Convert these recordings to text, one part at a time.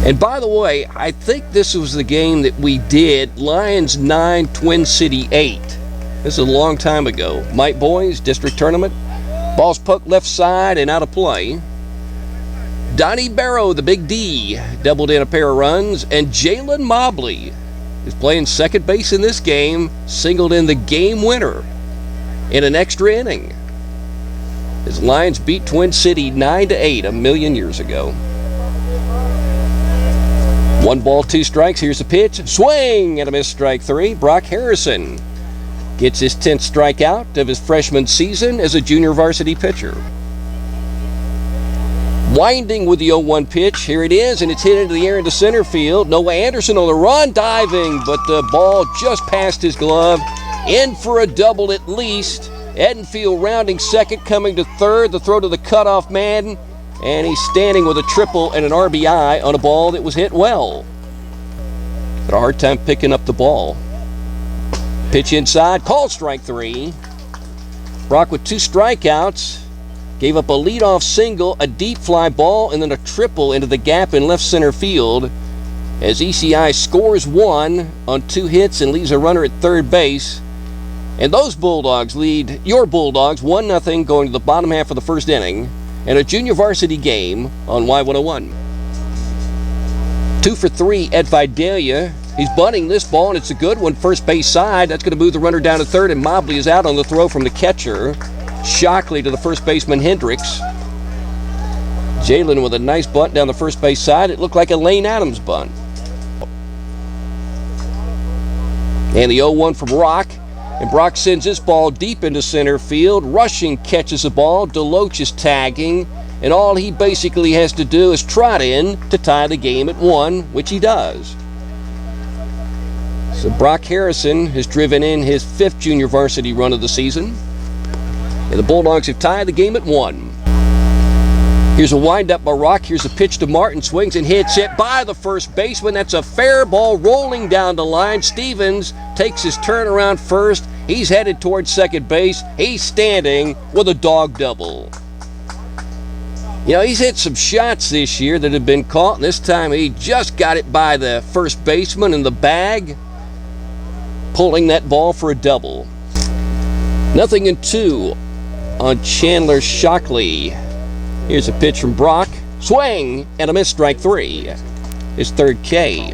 And by the way, I think this was the game that we did, Lions 9, Twin City 8. This is a long time ago. Mike Boys, district tournament. Ball's poked left side and out of play. Donnie Barrow, the big D, doubled in a pair of runs. And Jalen Mobley is playing second base in this game, singled in the game winner in an extra inning. His Lions beat Twin City 9-8 a million years ago. 1 ball, 2 strikes. Here's the pitch. Swing and a miss, strike 3. Brock Harrison gets his 10th strikeout of his freshman season as a junior varsity pitcher. Winding with the 0-1 pitch. Here it is, and it's hit into the air into center field. Noah Anderson on the run, diving, but the ball just passed his glove. In for a double at least. Edenfield rounding second, coming to third. The throw to the cutoff man. And he's standing with a triple and an RBI on a ball that was hit well. Had a hard time picking up the ball. Pitch inside, called strike 3. Brock with 2 strikeouts. Gave up a leadoff single, a deep fly ball, and then a triple into the gap in left center field. As ECI scores 1 on 2 hits and leaves a runner at third base. And those Bulldogs lead your Bulldogs 1-0 going to the bottom half of the first inning. And a junior varsity game on Y101. 2 for 3 at Vidalia. He's bunting this ball, and it's a good one. First base side. That's going to move the runner down to third, and Mobley is out on the throw from the catcher. Shockley to the first baseman, Hendricks. Jalen with a nice bunt down the first base side. It looked like a Lane Adams bunt. And the 0-1 from Brock. And Brock sends this ball deep into center field. Rushing catches the ball. Deloach is tagging. And all he basically has to do is trot in to tie the game at 1, which he does. So Brock Harrison has driven in his 5th junior varsity run of the season. And the Bulldogs have tied the game at 1. Here's a windup by Rock. Here's a pitch to Martin. Swings and hits it by the first baseman. That's a fair ball rolling down the line. Stevens takes his turn around first. He's headed towards second base. He's standing with a dog double. You know, he's hit some shots this year that have been caught, and this time he just got it by the first baseman in the bag, pulling that ball for a double. 0-2 on Chandler Shockley. Here's a pitch from Brock. Swing and a miss, strike 3. His 3rd K.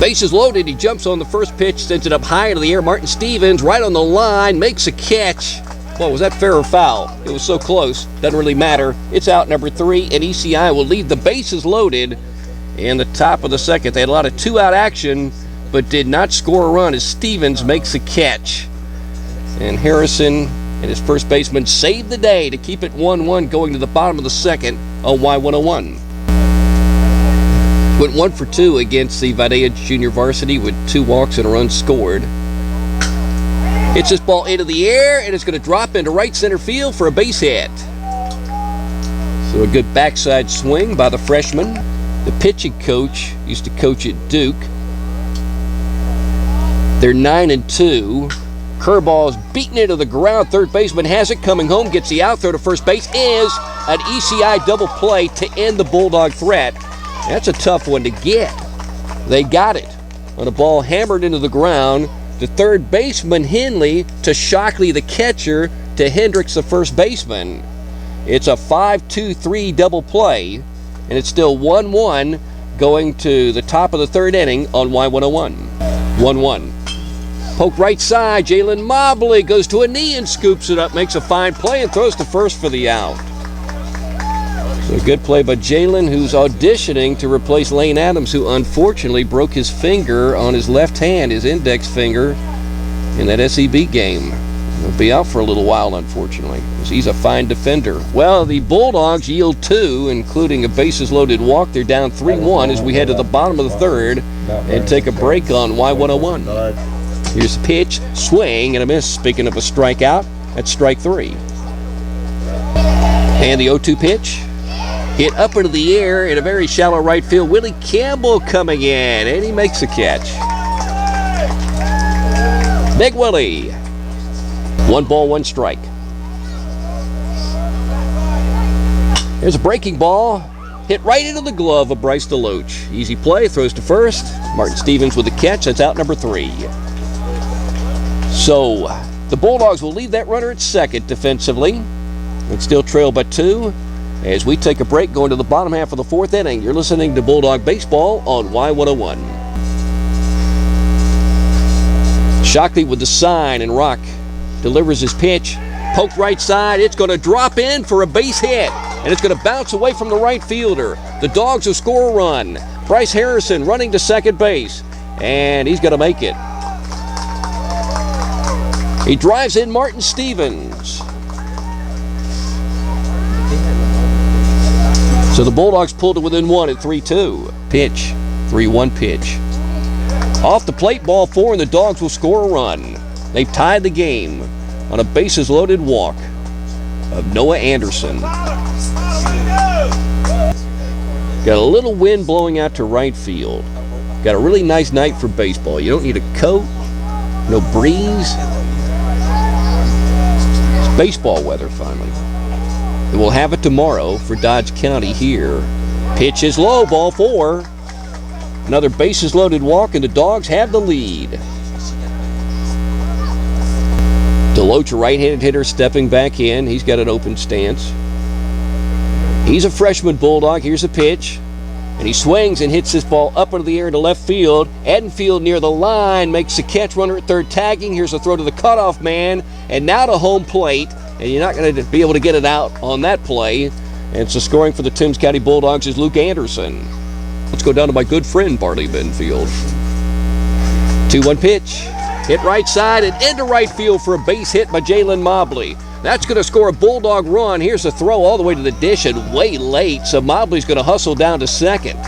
Bases loaded. He jumps on the first pitch, sends it up high into the air. Martin Stevens right on the line, makes a catch. Well, was that fair or foul? It was so close. Doesn't really matter. It's out, number 3, and ECI will leave the bases loaded in the top of the second. They had a lot of 2-out action, but did not score a run as Stevens makes a catch. And Harrison and his first baseman saved the day to keep it 1-1 going to the bottom of the second on Y101. Went 1 for 2 against the Vidalia Junior Varsity with 2 walks and a run scored. Hits this ball into the air, and it's going to drop into right center field for a base hit. So a good backside swing by the freshman. The pitching coach used to coach at Duke. They're 9-2. Curveball is beaten into the ground. Third baseman has it, coming home, gets the out. Throw to first base is an ECI double play to end the Bulldog threat. That's a tough one to get. They got it on a ball hammered into the ground. To third baseman Henley, to Shockley the catcher, to Hendricks the first baseman. It's a 5-2-3 double play, and it's still 1-1 going to the top of the 3rd inning on Y101. 1-1. Poke right side. Jalen Mobley goes to a knee and scoops it up, makes a fine play, and throws to first for the out. So a good play by Jalen, who's auditioning to replace Lane Adams, who unfortunately broke his finger on his left hand, his index finger, in that SEB game. He'll be out for a little while, unfortunately, because he's a fine defender. Well, the Bulldogs yield 2, including a bases-loaded walk. They're down 3-1 as we head to the bottom of the 3rd and take a break on Y101. Here's the pitch, swing and a miss. Speaking of a strikeout, that's strike 3. And the 0-2 pitch, hit up into the air in a very shallow right field. Willie Campbell coming in, and he makes a catch. Big Willie. 1 ball, 1 strike. There's a breaking ball. hit right into the glove of Bryce DeLoach. Easy play, throws to first. Martin Stevens with the catch. That's out number 3. So the Bulldogs will leave that runner at second defensively and still trail by 2. As we take a break, going to the bottom half of the 4th inning, you're listening to Bulldog Baseball on Y101. Shockley with the sign, and Rock delivers his pitch. Poked right side. It's going to drop in for a base hit, and it's going to bounce away from the right fielder. The Dogs will score a run. Bryce Harrison running to second base, and he's going to make it. He drives in Martin Stevens. So the Bulldogs pulled it within 1 at 3-2. Pitch, 3-1 pitch. Off the plate, ball 4, and the Dogs will score a run. They've tied the game on a bases-loaded walk of Noah Anderson. Got a little wind blowing out to right field. Got a really nice night for baseball. You don't need a coat, no breeze. It's baseball weather finally. And we'll have it tomorrow for Dodge County here. Pitch is low, ball 4. Another bases-loaded walk, and the Dogs have the lead. DeLoach, a right-handed hitter, stepping back in. He's got an open stance. He's a freshman Bulldog. Here's a pitch. And he swings and hits this ball up into the air to left field. Edenfield near the line makes the catch, runner at third tagging. Here's a throw to the cutoff man. And now to home plate. And you're not going to be able to get it out on that play. And so scoring for the Toombs County Bulldogs is Luke Anderson. Let's go down to my good friend, Barley Benfield. 2-1 pitch. Hit right side and into right field for a base hit by Jalen Mobley. That's going to score a Bulldog run. Here's a throw all the way to the dish and way late, so Mobley's going to hustle down to second.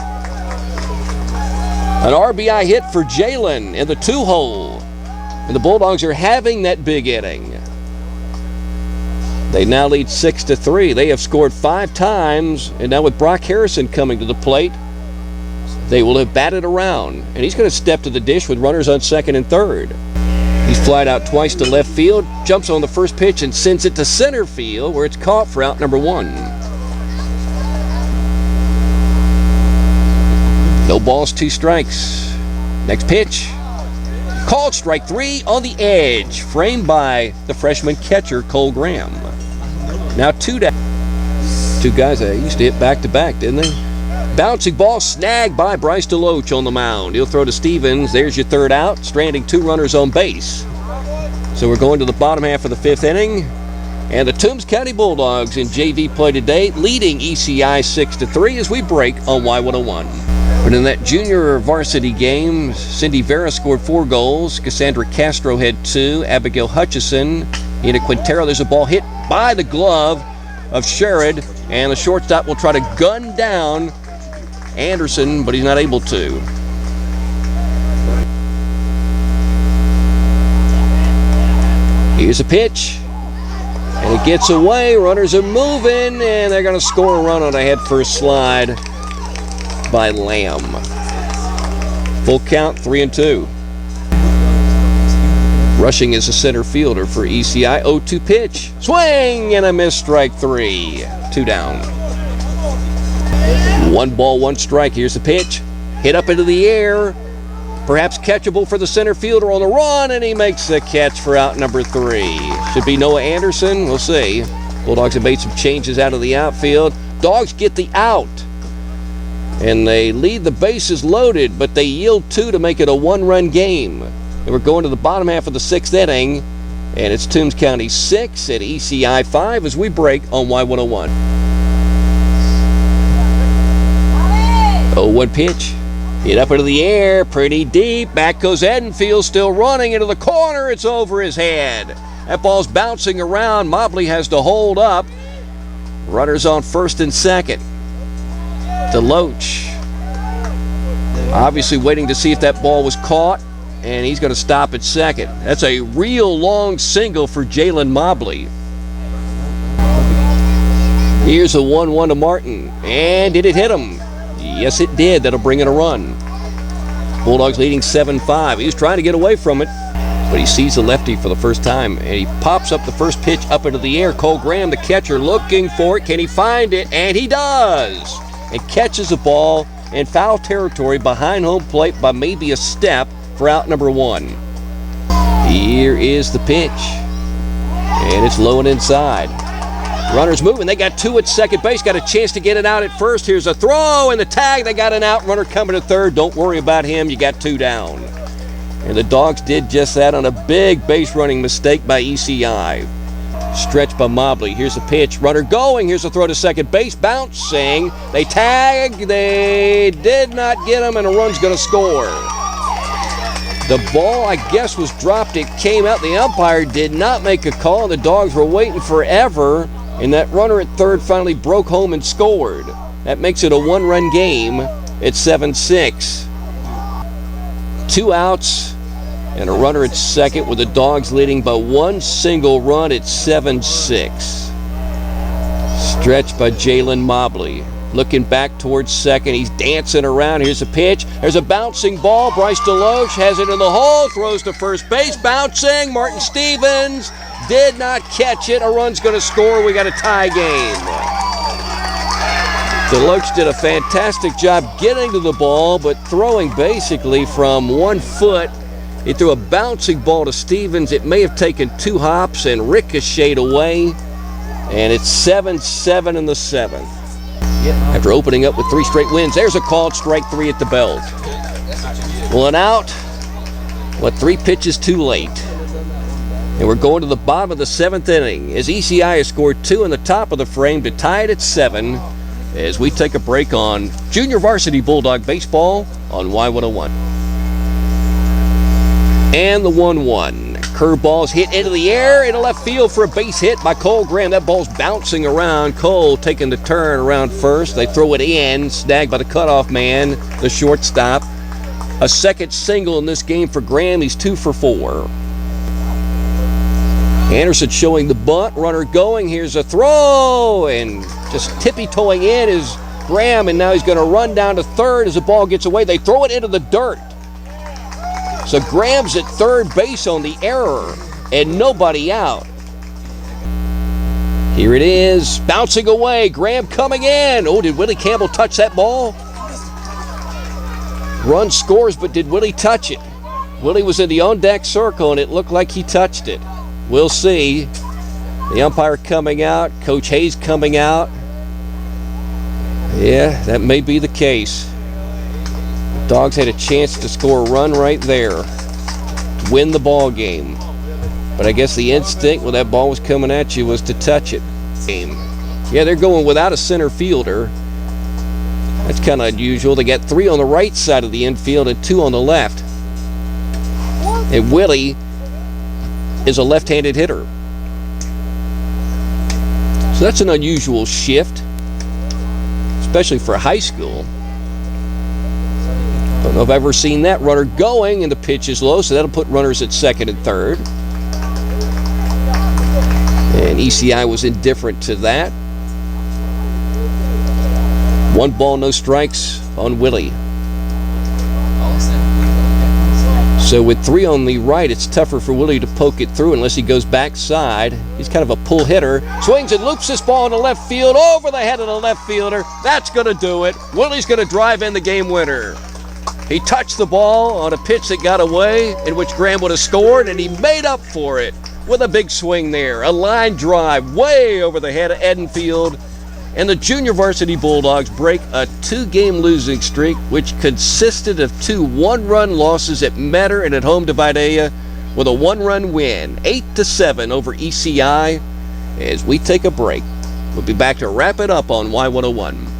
An RBI hit for Jalen in the 2-hole. And the Bulldogs are having that big inning. They now lead 6-3. They have scored 5 times, and now with Brock Harrison coming to the plate, they will have batted around. And he's going to step to the dish with runners on second and third. He's flied out twice to left field, jumps on the first pitch and sends it to center field where it's caught for out number 1. No balls, 2 strikes. Next pitch. Called strike 3 on the edge, framed by the freshman catcher Cole Graham. Now 2 down. 2 guys that used to hit back-to-back, didn't they? Bouncing ball snagged by Bryce DeLoach on the mound. He'll throw to Stevens. There's your third out, stranding 2 runners on base. So we're going to the bottom half of the 5th inning. And the Toombs County Bulldogs in JV play today, leading ECI 6-3 as we break on Y101. But in that junior varsity game, Cindy Vera scored 4 goals. Cassandra Castro had 2. Abigail Hutchison, Ina Quintero. There's a ball hit by the glove of Sherrod. And the shortstop will try to gun down Anderson, but he's not able to. Here's a pitch, and it gets away. Runners are moving, and they're going to score a run on a head-first slide by Lamb. Full count, 3-2. Rushing is a center fielder for ECI. 0-2 pitch, swing, and a miss, strike 3. 2 down. 1 ball, 1 strike. Here's the pitch. Hit up into the air. Perhaps catchable for the center fielder on the run, and he makes the catch for out number 3. Should be Noah Anderson. We'll see. Bulldogs have made some changes out of the outfield. Dogs get the out. And they lead the bases loaded, but they yield 2 to make it a 1-run game. And we're going to the bottom half of the 6th inning, and it's Toombs County 6 at ECI 5 as we break on Y101. 0-1 pitch. Hit up into the air, pretty deep. Back goes Edenfield, still running into the corner. It's over his head. That ball's bouncing around. Mobley has to hold up. Runners on first and second. DeLoach obviously waiting to see if that ball was caught, and he's going to stop at second. That's a real long single for Jalen Mobley. Here's a 1-1 to Martin, and did it hit him? Yes, it did. That'll bring in a run. Bulldogs leading 7-5. He was trying to get away from it, but he sees the lefty for the first time, and he pops up the first pitch up into the air. Cole Graham, the catcher, looking for it. Can he find it? And he does. and catches the ball in foul territory behind home plate by maybe a step for out number 1. Here is the pitch, and it's low and inside. Runners moving. They got 2 at second base. Got a chance to get it out at first. Here's a throw and the tag. They got an out. Runner coming to third. Don't worry about him. You got 2 down. And the Dogs did just that on a big base running mistake by ECI. Stretch by Mobley. Here's a pitch. Runner going. Here's a throw to second base. Bouncing. They tag. They did not get him, and a run's going to score. The ball, I guess, was dropped. It came out. The umpire did not make a call. The Dogs were waiting forever, and that runner at third finally broke home and scored. That makes it a 1-run game at 7-6. 2 outs and a runner at second, with the Dogs leading by 1 single run at 7-6. Stretch by Jalen Mobley. Looking back towards second. He's dancing around. Here's a pitch. There's a bouncing ball. Bryce DeLoach has it in the hole. Throws to first base. Bouncing. Martin Stevens did not catch it. A run's going to score. We got a tie game. DeLoach did a fantastic job getting to the ball, but throwing basically from 1 foot. He threw a bouncing ball to Stevens. It may have taken 2 hops and ricocheted away. And it's 7-7 in the 7th. After opening up with 3 straight wins, there's a called strike 3 at the belt. 1 out. 3 pitches too late. And we're going to the bottom of the 7th inning as ECI has scored 2 in the top of the frame to tie it at 7 as we take a break on Junior Varsity Bulldog Baseball on Y101. And the 1-1. Curveball's hit into the air into left field for a base hit by Cole Graham. That ball's bouncing around. Cole taking the turn around first. They throw it in, snagged by the cutoff man, the shortstop. A second single in this game for Graham. He's 2 for 4. Anderson showing the bunt. Runner going. Here's a throw, and just tippy-toeing in is Graham, and now he's going to run down to third as the ball gets away. They throw it into the dirt. So Graham's at third base on the error, and nobody out. Here it is, bouncing away. Graham coming in. Oh, did Willie Campbell touch that ball? Run scores, but did Willie touch it? Willie was in the on-deck circle, and it looked like he touched it. We'll see. The umpire coming out, Coach Hayes coming out. Yeah, that may be the case. Dogs had a chance to score a run right there to win the ball game. But I guess the instinct when that ball was coming at you was to touch it. Yeah, they're going without a center fielder. That's kind of unusual. They got 3 on the right side of the infield and 2 on the left. And Willie is a left-handed hitter. So that's an unusual shift, especially for high school. Don't know if I've ever seen that. Runner going, and the pitch is low, so that'll put runners at second and third. And ECI was indifferent to that. 1 ball, no strikes on Willie. So with 3 on the right, it's tougher for Willie to poke it through unless he goes backside. He's kind of a pull hitter. Swings and loops this ball into left field, over the head of the left fielder. That's going to do it. Willie's going to drive in the game winner. He touched the ball on a pitch that got away, in which Graham would have scored, and he made up for it with a big swing there. A line drive way over the head of Edenfield. And the Junior Varsity Bulldogs break a 2-game losing streak, which consisted of 2 one-run losses at Metter and at home to Vidalia, with a 1-run win, 8-7 over ECI. As we take a break, we'll be back to wrap it up on Y101.